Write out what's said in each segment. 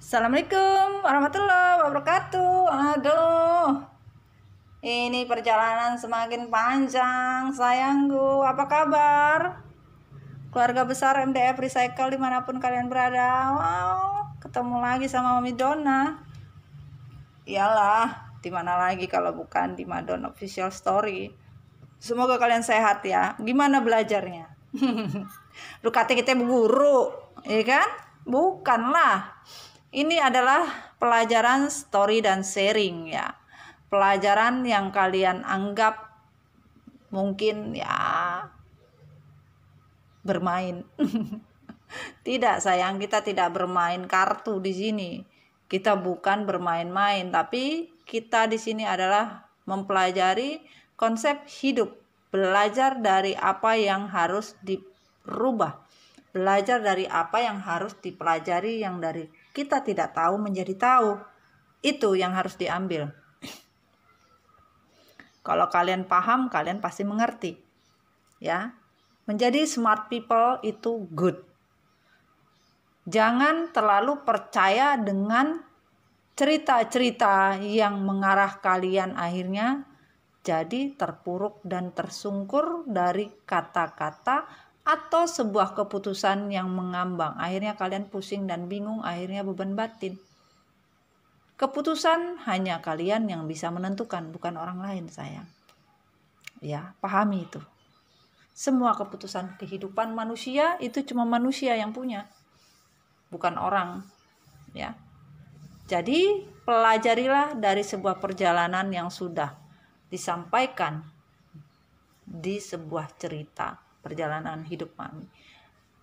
Assalamualaikum warahmatullahi wabarakatuh. Aduh, ini perjalanan semakin panjang, sayangku. Apa kabar? Keluarga besar MDF Recycle dimanapun kalian berada. Wow, ketemu lagi sama Mami Donna. Iyalah, dimana lagi kalau bukan di Madonna Official Story. Semoga kalian sehat ya. Gimana belajarnya? Lu kata kita guru, ya kan? Bukanlah. Ini adalah pelajaran story dan sharing ya. Pelajaran yang kalian anggap mungkin ya bermain. Tidak sayang, kita tidak bermain kartu di sini. Kita bukan bermain-main, tapi kita di sini adalah mempelajari konsep hidup. Belajar dari apa yang harus dirubah. Belajar dari apa yang harus dipelajari, yang dari kita tidak tahu menjadi tahu. Itu yang harus diambil. Kalau kalian paham, kalian pasti mengerti. Ya. Menjadi smart people itu good. Jangan terlalu percaya dengan cerita-cerita yang mengarah kalian akhirnya jadi terpuruk dan tersungkur dari kata-kata atau sebuah keputusan yang mengambang. Akhirnya kalian pusing dan bingung, akhirnya beban batin. Keputusan hanya kalian yang bisa menentukan, bukan orang lain sayang. Ya, pahami itu. Semua keputusan kehidupan manusia itu cuma manusia yang punya, bukan orang. Ya. Jadi pelajarilah dari sebuah perjalanan yang sudah disampaikan di sebuah cerita perjalanan hidup Mami.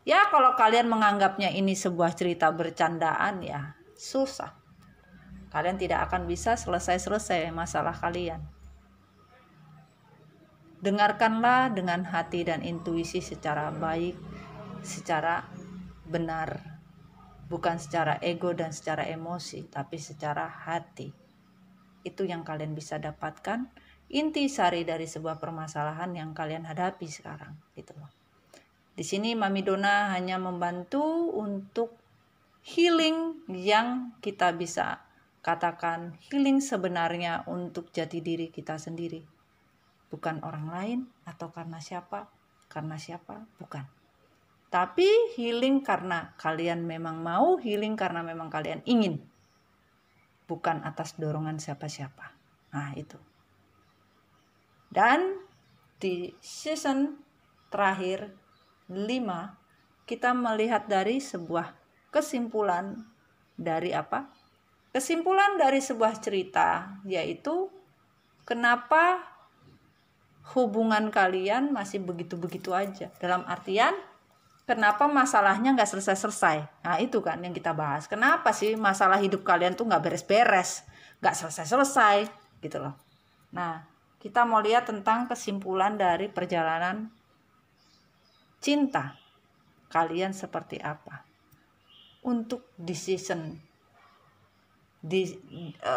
Ya kalau kalian menganggapnya ini sebuah cerita bercandaan ya susah. Kalian tidak akan bisa selesai-selesai masalah kalian. Dengarkanlah dengan hati dan intuisi secara baik, secara benar. Bukan secara ego dan secara emosi, tapi secara hati. Itu yang kalian bisa dapatkan intisari dari sebuah permasalahan yang kalian hadapi sekarang, gitu loh. Di sini Mami Donna hanya membantu untuk healing yang kita bisa katakan healing sebenarnya untuk jati diri kita sendiri. Bukan orang lain atau karena siapa, bukan. Tapi healing karena kalian memang mau, healing karena memang kalian ingin. Bukan atas dorongan siapa-siapa. Nah itu. Dan di season terakhir 5 kita melihat dari sebuah kesimpulan dari apa? Kesimpulan dari sebuah cerita, yaitu kenapa hubungan kalian masih begitu-begitu aja. Dalam artian kenapa masalahnya nggak selesai-selesai. Nah itu kan yang kita bahas. Kenapa sih masalah hidup kalian tuh nggak beres-beres, nggak selesai-selesai gitu loh. Nah kita mau lihat tentang kesimpulan dari perjalanan cinta kalian seperti apa untuk decision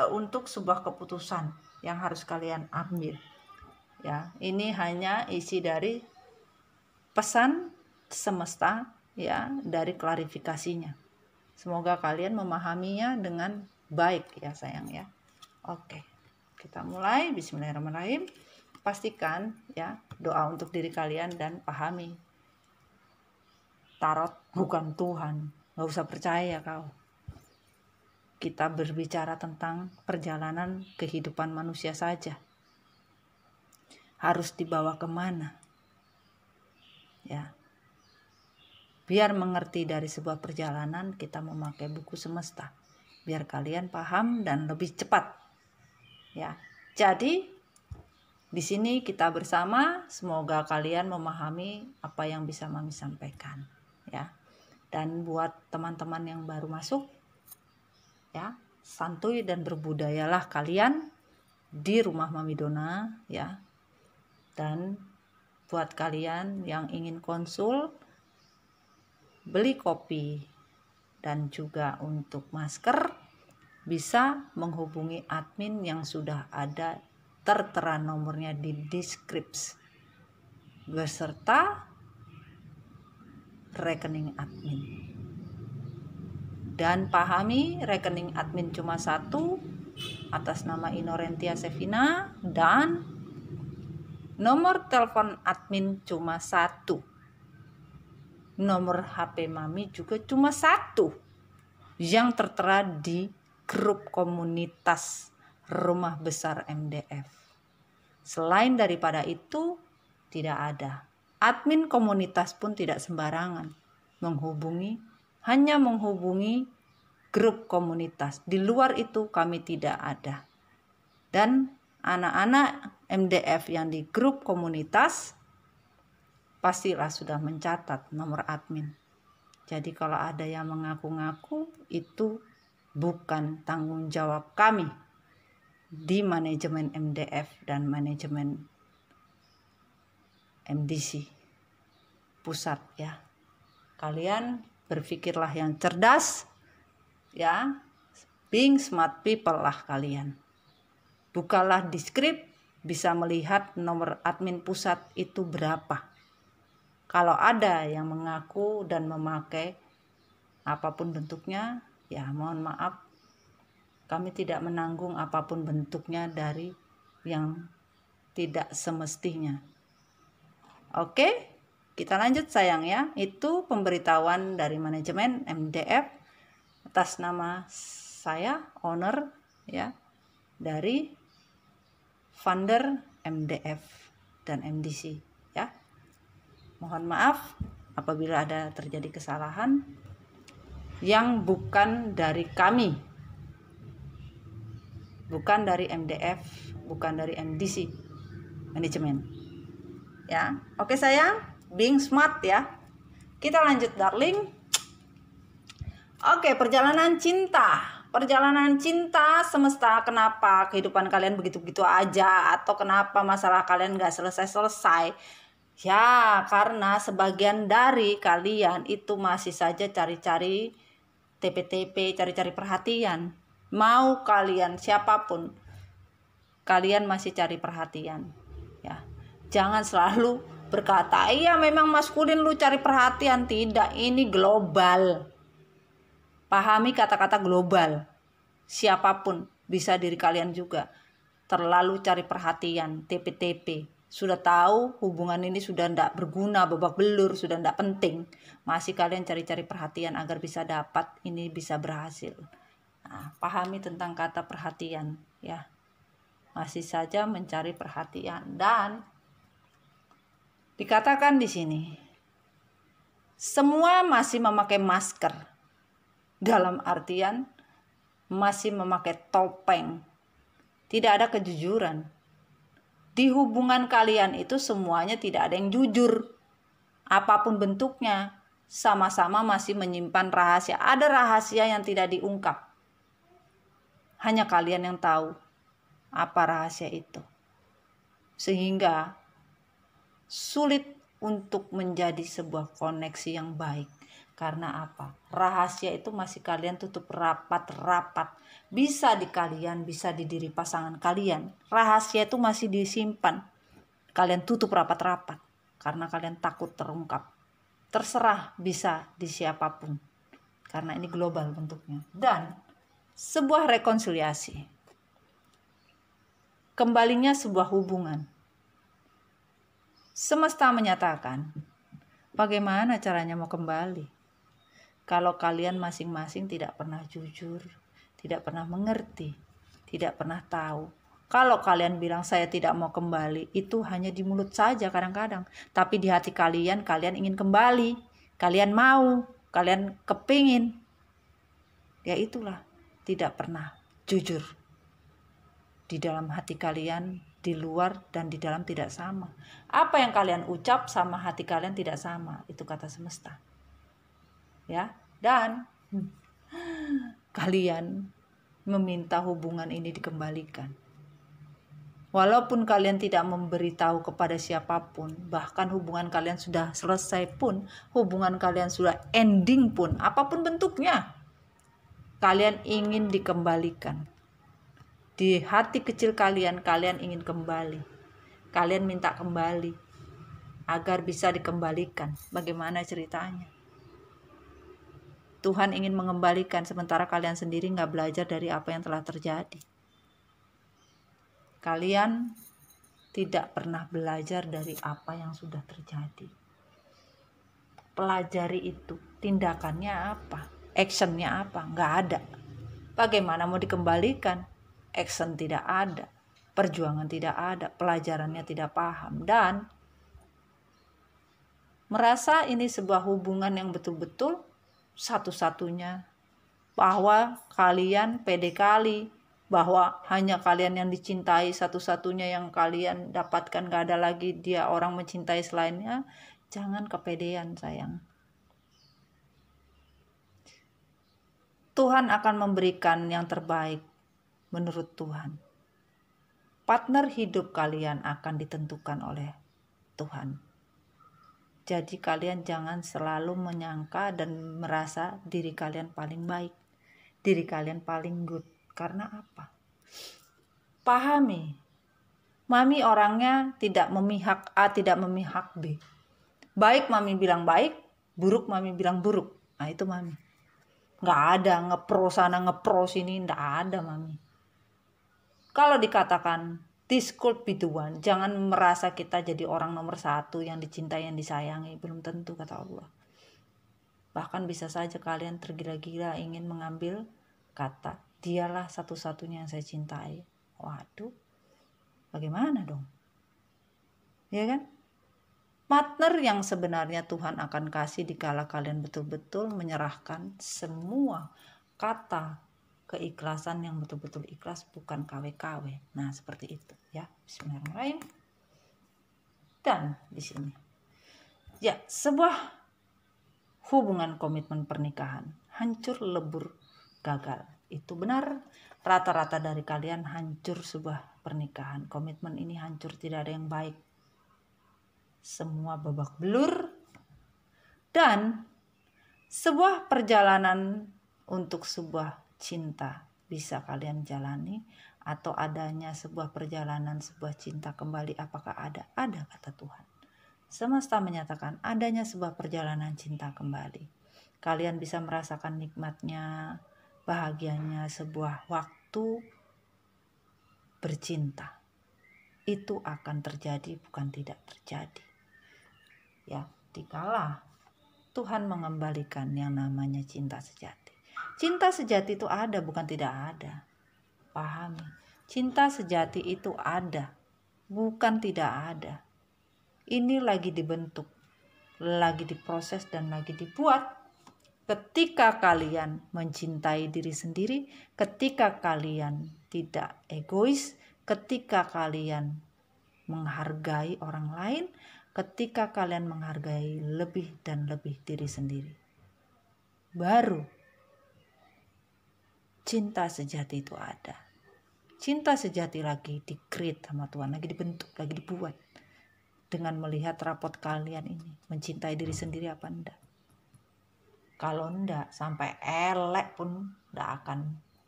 untuk sebuah keputusan yang harus kalian ambil ya. Ini hanya isi dari pesan semesta ya, dari klarifikasinya. Semoga kalian memahaminya dengan baik ya sayang ya. Oke, kita mulai. Bismillahirrahmanirrahim. Pastikan ya doa untuk diri kalian dan pahami tarot bukan Tuhan. Gak usah percaya kau. Kita berbicara tentang perjalanan kehidupan manusia saja. Harus dibawa kemana? Ya. Biar mengerti dari sebuah perjalanan, kita memakai buku semesta. Biar kalian paham dan lebih cepat. Ya. Jadi di sini kita bersama, semoga kalian memahami apa yang bisa Mami sampaikan, ya. Dan buat teman-teman yang baru masuk, ya, santuy dan berbudayalah kalian di rumah Mami Donna, ya. Dan buat kalian yang ingin konsul, beli kopi dan juga untuk masker, bisa menghubungi admin yang sudah ada tertera nomornya di deskripsi beserta rekening admin. Dan pahami rekening admin cuma satu atas nama Inorentia Sevina, dan nomor telepon admin cuma satu. Nomor HP Mami juga cuma satu yang tertera di grup komunitas Rumah Besar MDF. Selain daripada itu tidak ada. Admin komunitas pun tidak sembarangan menghubungi, hanya menghubungi grup komunitas. Di luar itu kami tidak ada. Dan anak-anak MDF yang di grup komunitas pastilah sudah mencatat nomor admin. Jadi kalau ada yang mengaku-ngaku, itu bukan tanggung jawab kami di manajemen MDF dan manajemen MDC pusat ya. Kalian berpikirlah yang cerdas ya, being smart people lah kalian. Bukalah di skrip, bisa melihat nomor admin pusat itu berapa. Kalau ada yang mengaku dan memakai apapun bentuknya, ya mohon maaf, kami tidak menanggung apapun bentuknya dari yang tidak semestinya. Oke? Kita lanjut sayang ya. Itu pemberitahuan dari manajemen MDF atas nama saya, owner ya, dari founder MDF dan MDC ya. Mohon maaf apabila ada terjadi kesalahan yang bukan dari kami. Bukan dari MDF, bukan dari MDC manajemen. Ya. Oke sayang. Being smart ya. Kita lanjut darling. Oke, perjalanan cinta. Perjalanan cinta semesta, kenapa kehidupan kalian begitu-begitu aja, atau kenapa masalah kalian gak selesai-selesai? Ya, karena sebagian dari kalian itu masih saja cari-cari TP-TP, cari-cari perhatian. Mau kalian siapapun, kalian masih cari perhatian. Ya, jangan selalu berkata, iya memang maskulin lu cari perhatian. Tidak, ini global. Pahami kata-kata global. Siapapun, bisa diri kalian juga. Terlalu cari perhatian, TP-TP. Sudah tahu hubungan ini sudah tidak berguna, babak belur, sudah tidak penting. Masih kalian cari-cari perhatian agar bisa dapat, ini bisa berhasil. Nah, pahami tentang kata perhatian. Ya, masih saja mencari perhatian. Dan dikatakan di sini, semua masih memakai masker. Dalam artian masih memakai topeng. Tidak ada kejujuran. Di hubungan kalian itu semuanya tidak ada yang jujur. Apapun bentuknya, sama-sama masih menyimpan rahasia. Ada rahasia yang tidak diungkap. Hanya kalian yang tahu apa rahasia itu. Sehingga sulit untuk menjadi sebuah koneksi yang baik. Karena apa? Rahasia itu masih kalian tutup rapat-rapat. Bisa di kalian, bisa di diri pasangan kalian. Rahasia itu masih disimpan. Kalian tutup rapat-rapat. Karena kalian takut terungkap. Terserah bisa di siapapun. Karena ini global bentuknya. Dan sebuah rekonsiliasi. Kembalinya sebuah hubungan. Semesta menyatakan, bagaimana caranya mau kembali? Kalau kalian masing-masing tidak pernah jujur, tidak pernah mengerti, tidak pernah tahu. Kalau kalian bilang saya tidak mau kembali, itu hanya di mulut saja kadang-kadang. Tapi di hati kalian, kalian ingin kembali. Kalian mau, kalian kepingin. Ya itulah, tidak pernah jujur. Di dalam hati kalian, di luar dan di dalam tidak sama. Apa yang kalian ucap sama hati kalian tidak sama. Itu kata semesta. Ya, dan kalian meminta hubungan ini dikembalikan. Walaupun kalian tidak memberitahu kepada siapapun, bahkan hubungan kalian sudah selesai pun, hubungan kalian sudah ending pun, apapun bentuknya, kalian ingin dikembalikan. Di hati kecil kalian, kalian ingin kembali. Kalian minta kembali agar bisa dikembalikan. Bagaimana ceritanya? Tuhan ingin mengembalikan, sementara kalian sendiri nggak belajar dari apa yang telah terjadi. Kalian tidak pernah belajar dari apa yang sudah terjadi. Pelajari itu, tindakannya apa, actionnya apa, nggak ada. Bagaimana mau dikembalikan? Action tidak ada, perjuangan tidak ada, pelajarannya tidak paham, dan merasa ini sebuah hubungan yang betul-betul satu-satunya, bahwa kalian pede kali, bahwa hanya kalian yang dicintai, satu-satunya yang kalian dapatkan, gak ada lagi dia orang mencintai selainnya. Jangan kepedean sayang. Tuhan akan memberikan yang terbaik menurut Tuhan. Partner hidup kalian akan ditentukan oleh Tuhan. Jadi kalian jangan selalu menyangka dan merasa diri kalian paling baik, diri kalian paling good. Karena apa? Pahami, Mami orangnya tidak memihak A, tidak memihak B. Baik Mami bilang baik, buruk Mami bilang buruk. Nah itu Mami. Nggak ada ngepro sana ngepro sini, nggak ada Mami. Kalau dikatakan this could be the one, jangan merasa kita jadi orang nomor satu yang dicintai, yang disayangi. Belum tentu, kata Allah. Bahkan bisa saja kalian tergila-gila ingin mengambil kata dialah satu-satunya yang saya cintai. Waduh, bagaimana dong? Ya kan? Partner yang sebenarnya Tuhan akan kasih dikala kalian betul-betul menyerahkan semua kata keikhlasan yang betul-betul ikhlas, bukan KW-KW. Nah, seperti itu ya. Bismillahirrahmanirrahim. Dan di sini ya, sebuah hubungan komitmen pernikahan hancur, lebur, gagal. Itu benar. Rata-rata dari kalian hancur sebuah pernikahan. Komitmen ini hancur, tidak ada yang baik. Semua babak belur. Dan sebuah perjalanan untuk sebuah cinta bisa kalian jalani, atau adanya sebuah perjalanan, sebuah cinta kembali. Apakah ada? Ada, kata Tuhan. Semesta menyatakan adanya sebuah perjalanan cinta kembali. Kalian bisa merasakan nikmatnya, bahagianya sebuah waktu bercinta. Itu akan terjadi, bukan tidak terjadi. Ya, dikala Tuhan mengembalikan yang namanya cinta sejati. Cinta sejati itu ada, bukan tidak ada. Pahami, cinta sejati itu ada, bukan tidak ada. Ini lagi dibentuk, lagi diproses, dan lagi dibuat. Ketika kalian mencintai diri sendiri, ketika kalian tidak egois, ketika kalian menghargai orang lain, ketika kalian menghargai lebih dan lebih diri sendiri, baru cinta sejati itu ada. Cinta sejati lagi di-create sama Tuhan, lagi dibentuk, lagi dibuat. Dengan melihat rapot kalian ini, mencintai diri sendiri apa enggak. Kalau enggak, sampai elek pun enggak akan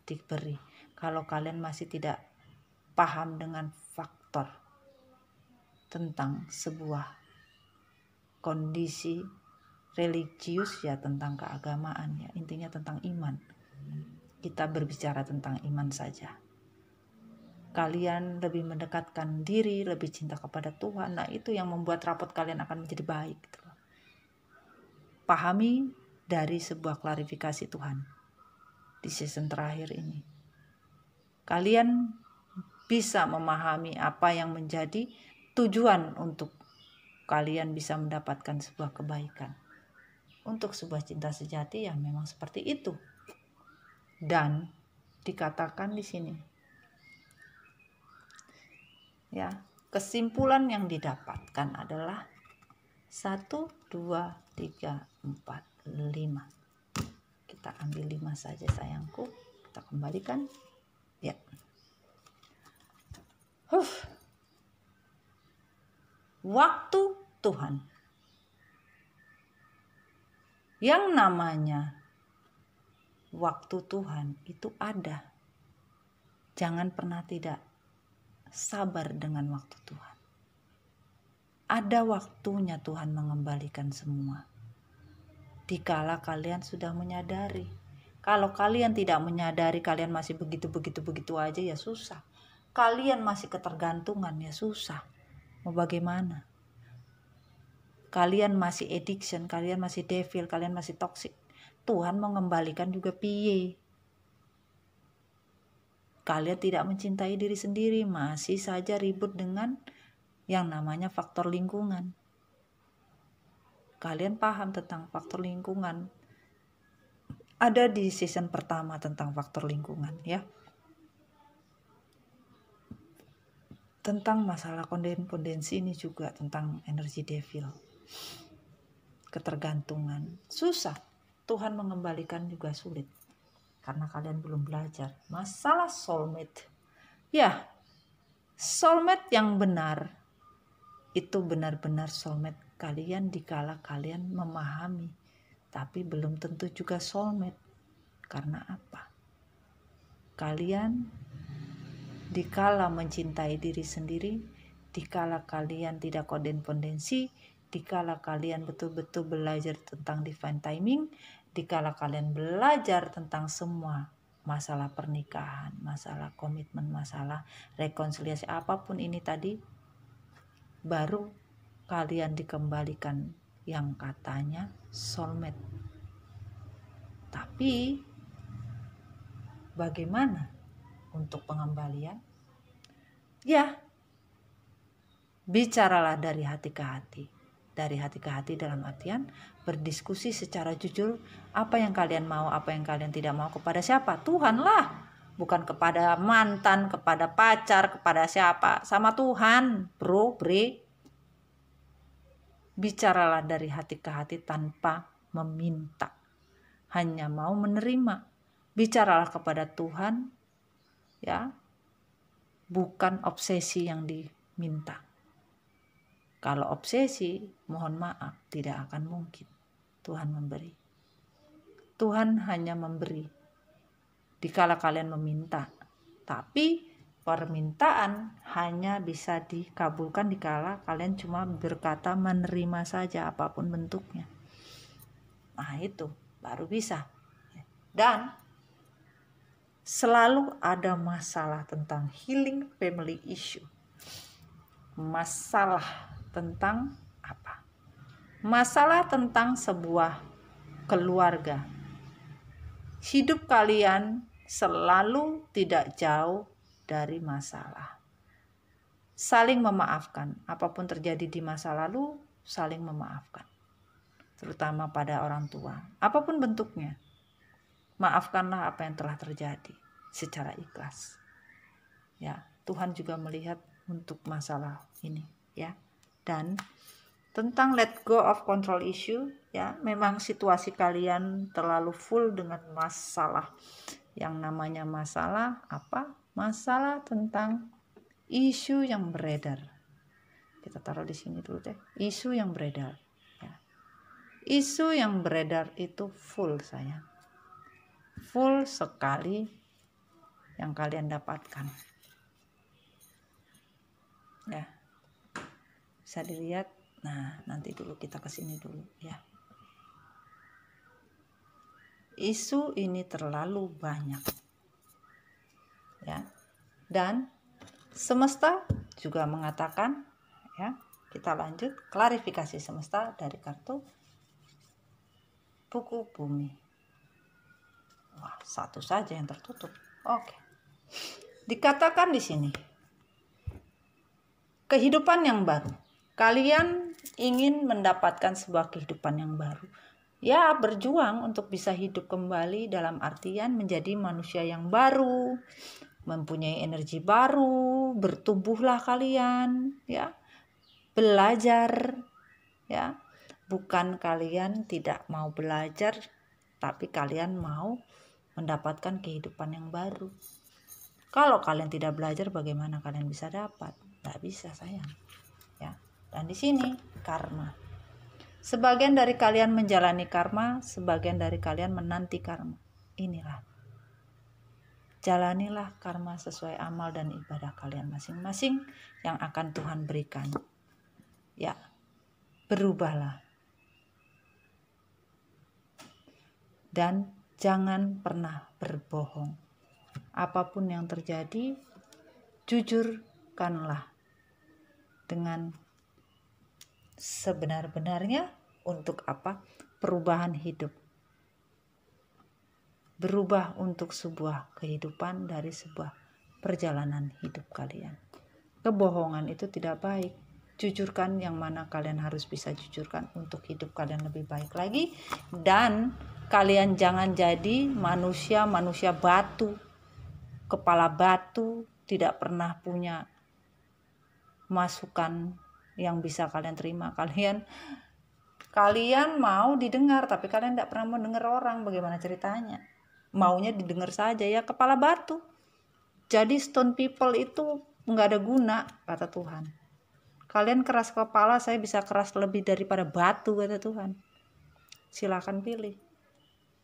diberi. Kalau kalian masih tidak paham dengan faktor tentang sebuah kondisi religius, ya tentang keagamaan, ya intinya tentang iman. Kita berbicara tentang iman saja. Kalian lebih mendekatkan diri, lebih cinta kepada Tuhan. Nah, itu yang membuat rapot kalian akan menjadi baik. Pahami dari sebuah klarifikasi Tuhan di season terakhir ini. Kalian bisa memahami apa yang menjadi tujuan untuk kalian bisa mendapatkan sebuah kebaikan. Untuk sebuah cinta sejati ya memang seperti itu. Dan dikatakan di sini, ya, kesimpulan yang didapatkan adalah 1, 2, 3, 4, 5. Kita ambil 5 saja sayangku. Kita kembalikan. Ya. Waktu Tuhan. Yang namanya waktu Tuhan itu ada. Jangan pernah tidak sabar dengan waktu Tuhan. Ada waktunya Tuhan mengembalikan semua. dikala kalian sudah menyadari. Kalau kalian tidak menyadari, kalian masih begitu aja, ya susah. Kalian masih ketergantungan, ya susah. Mau bagaimana? Kalian masih addiction, kalian masih devil, kalian masih toxic. Tuhan mau mengembalikan juga piye. Kalian tidak mencintai diri sendiri, masih saja ribut dengan yang namanya faktor lingkungan. Kalian paham tentang faktor lingkungan. Ada di season pertama tentang faktor lingkungan, ya. Tentang masalah kondensi ini juga tentang energi devil. Ketergantungan. Susah. Tuhan mengembalikan juga sulit. Karena kalian belum belajar. Masalah soulmate. Ya, soulmate yang benar itu benar-benar soulmate kalian dikala kalian memahami. Tapi belum tentu juga soulmate. Karena apa? Kalian dikala mencintai diri sendiri, dikala kalian tidak kodependensi, dikala kalian betul-betul belajar tentang divine timing, dikala kalian belajar tentang semua masalah pernikahan, masalah komitmen, masalah rekonsiliasi, apapun ini tadi, baru kalian dikembalikan yang katanya soulmate. Tapi bagaimana untuk pengembalian? Ya, bicaralah dari hati ke hati. Dari hati ke hati dalam artian berdiskusi secara jujur, apa yang kalian mau, apa yang kalian tidak mau, kepada siapa? Tuhan lah. Bukan kepada mantan, kepada pacar, kepada siapa. Sama Tuhan, bro, bre. Bicaralah dari hati ke hati tanpa meminta. Hanya mau menerima. Bicaralah kepada Tuhan, ya, bukan obsesi yang diminta. Kalau obsesi, mohon maaf, tidak akan mungkin Tuhan memberi. Tuhan hanya memberi dikala kalian meminta. Tapi permintaan hanya bisa dikabulkan dikala kalian cuma berkata menerima saja apapun bentuknya. Nah, itu baru bisa. Dan selalu ada masalah tentang healing family issue. Masalah tentang apa? Masalah tentang sebuah keluarga. Hidup kalian selalu tidak jauh dari masalah. Saling memaafkan. Apapun terjadi di masa lalu, saling memaafkan. Terutama pada orang tua. Apapun bentuknya. Maafkanlah apa yang telah terjadi secara ikhlas. Ya, Tuhan juga melihat untuk masalah ini, ya. Dan tentang let go of control issue, ya, memang situasi kalian terlalu full dengan masalah. Yang namanya masalah apa? Masalah tentang isu yang beredar. Kita taruh di sini dulu deh. Isu yang beredar, ya. Isu yang beredar itu full, sayang. Full sekali yang kalian dapatkan. Ya. Bisa dilihat. Nah, nanti dulu kita ke sini dulu, ya. Isu ini terlalu banyak. Ya. Dan semesta juga mengatakan, ya, kita lanjut klarifikasi semesta dari kartu buku bumi. Wah, satu saja yang tertutup. Oke. Dikatakan di sini, kehidupan yang baru. Kalian ingin mendapatkan sebuah kehidupan yang baru. Ya, berjuang untuk bisa hidup kembali dalam artian menjadi manusia yang baru, mempunyai energi baru, bertumbuhlah kalian, ya. Belajar, ya. Bukan kalian tidak mau belajar, tapi kalian mau mendapatkan kehidupan yang baru. Kalau kalian tidak belajar, bagaimana kalian bisa dapat? Tidak bisa, sayang. Ya. Dan di sini karma. Sebagian dari kalian menjalani karma, sebagian dari kalian menanti karma. Inilah. Jalanilah karma sesuai amal dan ibadah kalian masing-masing yang akan Tuhan berikan. Ya. Berubahlah. Dan jangan pernah berbohong. Apapun yang terjadi, jujurkanlah dengan sebenar-benarnya. Untuk apa? Perubahan hidup. Berubah untuk sebuah kehidupan dari sebuah perjalanan hidup kalian. Kebohongan itu tidak baik. Jujurkan yang mana kalian harus bisa jujurkan untuk hidup kalian lebih baik lagi. Dan kalian jangan jadi manusia batu, kepala batu, tidak pernah punya masukan yang bisa kalian terima. Kalian mau didengar, tapi kalian tidak pernah mendengar orang. Bagaimana ceritanya? Maunya didengar saja, ya kepala batu. Jadi stone people itu nggak ada guna, kata Tuhan. Kalian keras kepala, saya bisa keras lebih daripada batu, kata Tuhan. Silakan pilih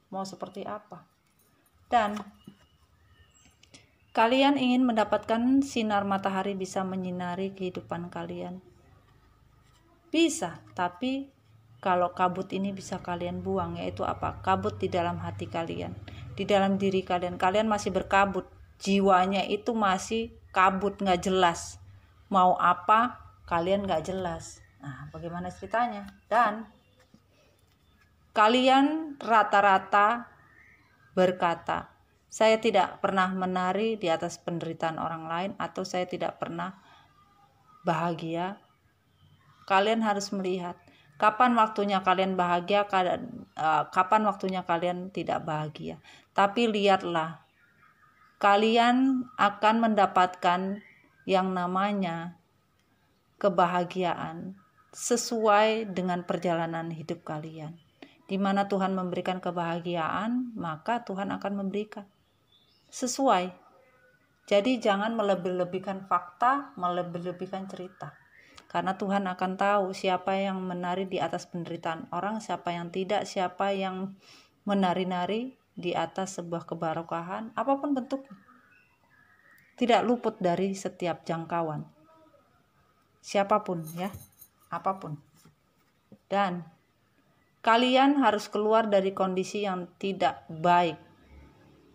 mau seperti apa. Dan kalian ingin mendapatkan sinar matahari bisa menyinari kehidupan kalian. Bisa, tapi kalau kabut ini bisa kalian buang, yaitu apa? Kabut di dalam hati kalian, di dalam diri kalian. Kalian masih berkabut, jiwanya itu masih kabut, nggak jelas. Mau apa? Kalian nggak jelas. Nah, bagaimana ceritanya? Dan kalian rata-rata berkata, saya tidak pernah menari di atas penderitaan orang lain, atau saya tidak pernah bahagia. Kalian harus melihat kapan waktunya kalian bahagia, kapan waktunya kalian tidak bahagia. Tapi lihatlah, kalian akan mendapatkan yang namanya kebahagiaan sesuai dengan perjalanan hidup kalian. Di mana Tuhan memberikan kebahagiaan, maka Tuhan akan memberikan sesuai. Jadi jangan melebih-lebihkan fakta, melebih-lebihkan cerita. Karena Tuhan akan tahu siapa yang menari di atas penderitaan orang, siapa yang tidak, siapa yang menari-nari di atas sebuah keberkahan, apapun bentuknya. Tidak luput dari setiap jangkauan. Siapapun ya, apapun. Dan kalian harus keluar dari kondisi yang tidak baik.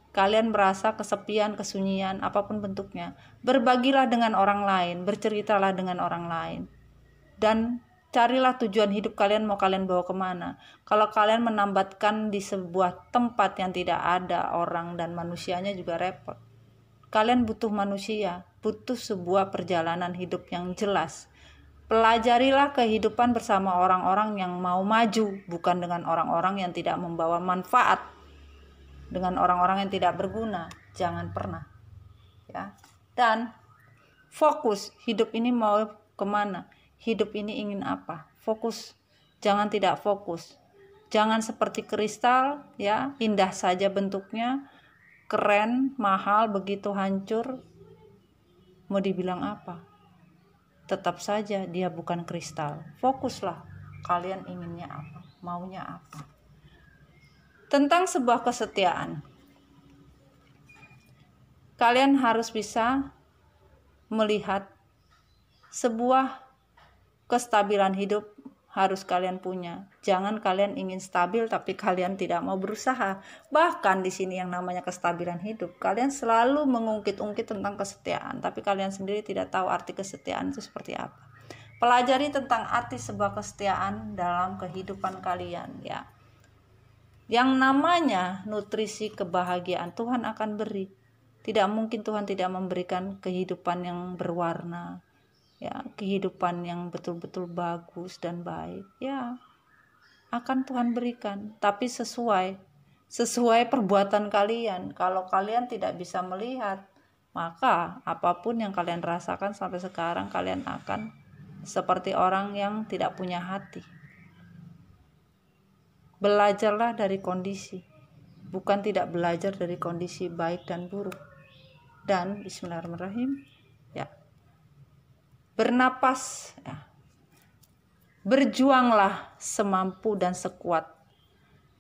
Kalian merasa kesepian, kesunyian, apapun bentuknya. Berbagilah dengan orang lain, berceritalah dengan orang lain. Dan carilah tujuan hidup kalian, mau kalian bawa kemana. Kalau kalian menambatkan di sebuah tempat yang tidak ada orang dan manusianya juga repot. Kalian butuh manusia, butuh sebuah perjalanan hidup yang jelas. Pelajarilah kehidupan bersama orang-orang yang mau maju, bukan dengan orang-orang yang tidak membawa manfaat, dengan orang-orang yang tidak berguna. Jangan pernah, ya. Dan fokus, hidup ini mau kemana? Hidup ini ingin apa? Fokus, jangan tidak fokus. Jangan seperti kristal, ya, indah saja bentuknya, keren, mahal, begitu hancur. Mau dibilang apa? Tetap saja dia bukan kristal. Fokuslah, kalian inginnya apa, maunya apa. Tentang sebuah kesetiaan, kalian harus bisa melihat sebuah kestabilan hidup harus kalian punya. Jangan kalian ingin stabil tapi kalian tidak mau berusaha. Bahkan di sini yang namanya kestabilan hidup, kalian selalu mengungkit-ungkit tentang kesetiaan, tapi kalian sendiri tidak tahu arti kesetiaan itu seperti apa. Pelajari tentang arti sebuah kesetiaan dalam kehidupan kalian, ya. Yang namanya nutrisi kebahagiaan Tuhan akan beri. Tidak mungkin Tuhan tidak memberikan kehidupan yang berwarna, ya, kehidupan yang betul-betul bagus dan baik, ya, akan Tuhan berikan, tapi sesuai perbuatan kalian. Kalau kalian tidak bisa melihat, maka apapun yang kalian rasakan sampai sekarang, kalian akan seperti orang yang tidak punya hati. Belajarlah dari kondisi, bukan tidak belajar dari kondisi baik dan buruk. Dan bismillahirrahmanirrahim, ya, bernapas, ya. Berjuanglah semampu dan sekuat,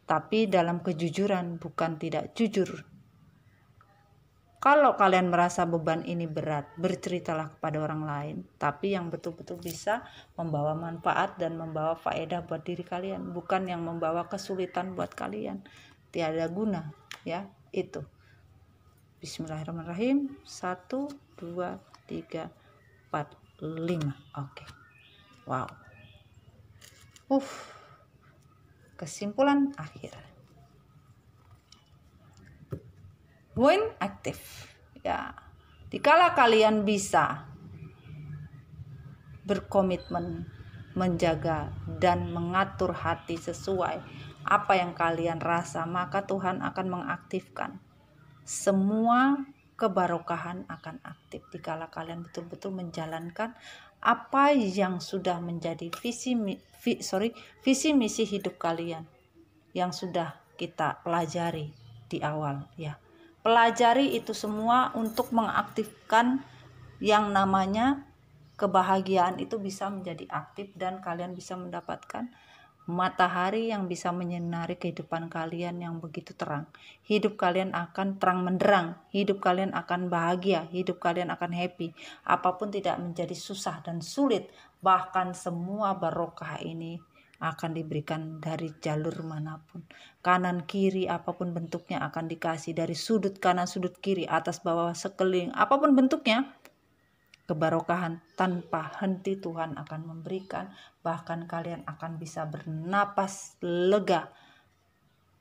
tapi dalam kejujuran, bukan tidak jujur. Kalau kalian merasa beban ini berat, berceritalah kepada orang lain, tapi yang betul-betul bisa membawa manfaat dan membawa faedah buat diri kalian, bukan yang membawa kesulitan buat kalian. tiada guna, ya. Itu. Bismillahirrahmanirrahim. 1 2 3 4 5. Oke. Wow. Kesimpulan akhir. When aktif, ya. Dikala kalian bisa berkomitmen menjaga dan mengatur hati sesuai apa yang kalian rasa, maka Tuhan akan mengaktifkan semua kebarokahan akan aktif dikala kalian betul-betul menjalankan apa yang sudah menjadi visi misi hidup kalian yang sudah kita pelajari di awal, ya. Pelajari itu semua untuk mengaktifkan yang namanya kebahagiaan itu bisa menjadi aktif dan kalian bisa mendapatkan matahari yang bisa menyinari kehidupan kalian yang begitu terang. Hidup kalian akan terang menderang, hidup kalian akan bahagia, hidup kalian akan happy. Apapun tidak menjadi susah dan sulit, bahkan semua barokah ini akan diberikan dari jalur manapun. Kanan kiri apapun bentuknya akan dikasih, dari sudut kanan sudut kiri, atas bawah sekeliling, apapun bentuknya. Kebarokahan tanpa henti Tuhan akan memberikan, bahkan kalian akan bisa bernapas lega,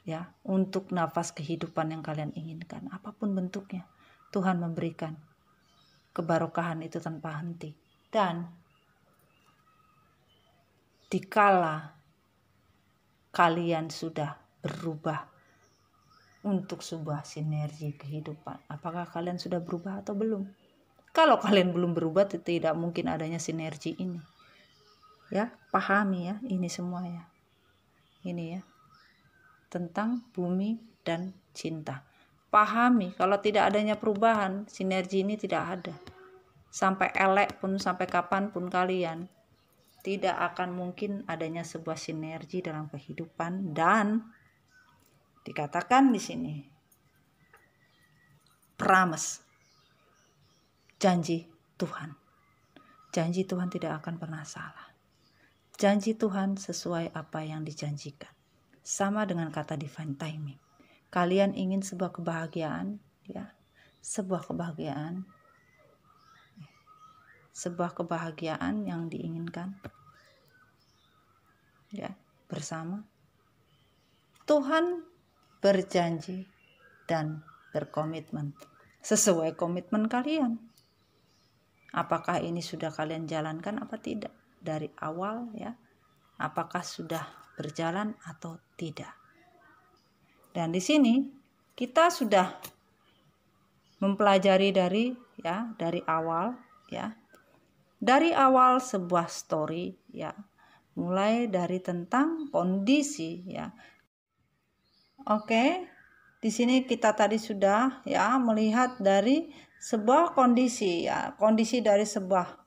ya, untuk nafas kehidupan yang kalian inginkan. Apapun bentuknya, Tuhan memberikan kebarokahan itu tanpa henti. Dan dikala kalian sudah berubah untuk sebuah sinergi kehidupan, apakah kalian sudah berubah atau belum? Kalau kalian belum berubah, tidak mungkin adanya sinergi ini. Ya, pahami ya, ini semua ya. Ini ya, tentang bumi dan cinta. Pahami, kalau tidak adanya perubahan, sinergi ini tidak ada. Sampai elek pun, sampai kapanpun kalian, tidak akan mungkin adanya sebuah sinergi dalam kehidupan. Dan dikatakan di sini, promise, janji Tuhan. Janji Tuhan tidak akan pernah salah. Janji Tuhan sesuai apa yang dijanjikan. Sama dengan kata divine timing. Kalian ingin sebuah kebahagiaan, ya. Sebuah kebahagiaan yang diinginkan, ya, bersama. Tuhan berjanji dan berkomitmen sesuai komitmen kalian. Apakah ini sudah kalian jalankan apa tidak dari awal, ya? Apakah sudah berjalan atau tidak? Dan di sini kita sudah mempelajari dari awal, ya. Dari awal sebuah story, ya. Mulai dari tentang kondisi, ya. Oke. Di sini kita tadi sudah, ya, melihat dari sebuah kondisi, ya, kondisi dari sebuah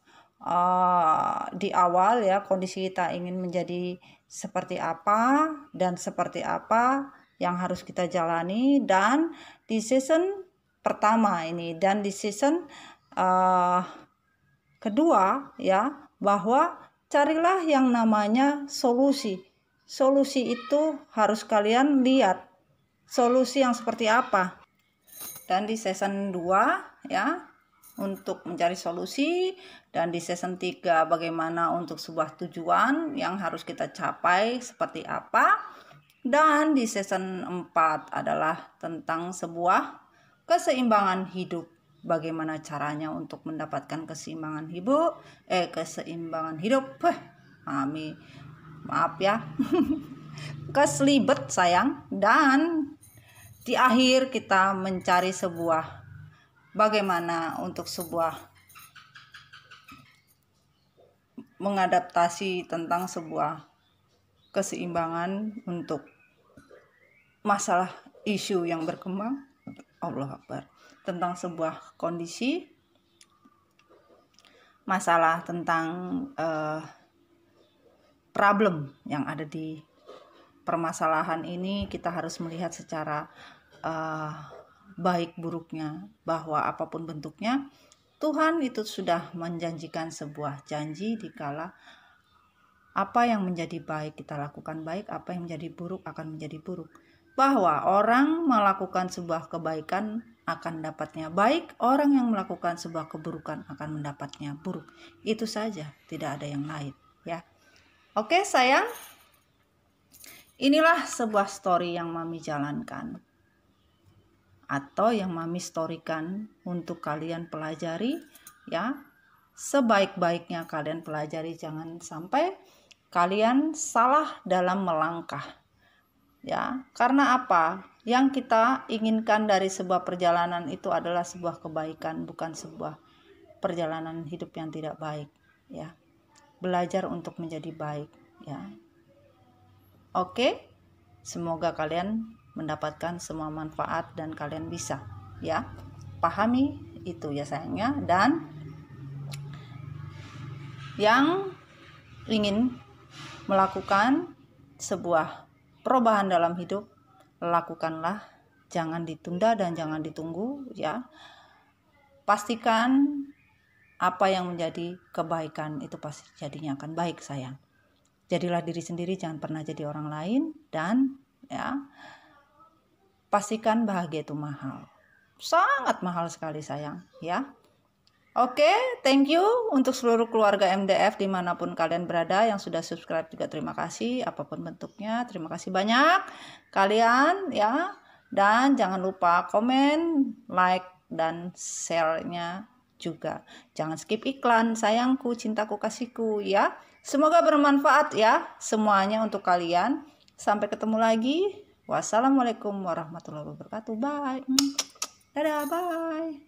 di awal, ya, kondisi kita ingin menjadi seperti apa dan seperti apa yang harus kita jalani. Dan di season pertama ini dan di season kedua, ya, bahwa carilah yang namanya solusi. Solusi itu harus kalian lihat solusi yang seperti apa. Dan di season 2, ya, untuk mencari solusi. Dan di season 3 bagaimana untuk sebuah tujuan yang harus kita capai seperti apa. Dan di season 4 adalah tentang sebuah keseimbangan hidup. Bagaimana caranya untuk mendapatkan keseimbangan hidup. Maaf ya. Keselibet sayang. Dan di akhir kita mencari sebuah bagaimana untuk sebuah mengadaptasi tentang sebuah keseimbangan untuk masalah isu yang berkembang. Allah Akbar. Tentang sebuah kondisi, masalah tentang problem yang ada di permasalahan ini. Kita harus melihat secara baik buruknya, bahwa apapun bentuknya Tuhan itu sudah menjanjikan sebuah janji dikala apa yang menjadi baik kita lakukan baik, apa yang menjadi buruk akan menjadi buruk. bahwa orang melakukan sebuah kebaikan akan mendapatnya baik, orang yang melakukan sebuah keburukan akan mendapatnya buruk. Itu saja, tidak ada yang lain, ya. Oke, sayang. Inilah sebuah story yang Mami jalankan atau yang Mami storykan untuk kalian pelajari, ya. Sebaik-baiknya kalian pelajari, jangan sampai kalian salah dalam melangkah. Ya, karena apa? Yang kita inginkan dari sebuah perjalanan itu adalah sebuah kebaikan, bukan sebuah perjalanan hidup yang tidak baik, ya. Belajar untuk menjadi baik, ya. Oke. Semoga kalian mendapatkan semua manfaat dan kalian bisa, ya. Pahami itu ya sayangnya, dan yang ingin melakukan sebuah perubahan dalam hidup, lakukanlah, jangan ditunda dan jangan ditunggu, ya. Pastikan apa yang menjadi kebaikan itu pasti jadinya akan baik, sayang. Jadilah diri sendiri, jangan pernah jadi orang lain, dan ya, pastikan bahagia itu mahal. Sangat mahal sekali, sayang, ya. Oke, thank you untuk seluruh keluarga MDF dimanapun kalian berada. Yang sudah subscribe juga terima kasih, apapun bentuknya, terima kasih banyak kalian, ya. Dan jangan lupa komen, like, dan share-nya juga. Jangan skip iklan, sayangku, cintaku, kasihku, ya. Semoga bermanfaat, ya, semuanya untuk kalian. Sampai ketemu lagi. Wassalamualaikum warahmatullahi wabarakatuh. Bye. Dadah, bye.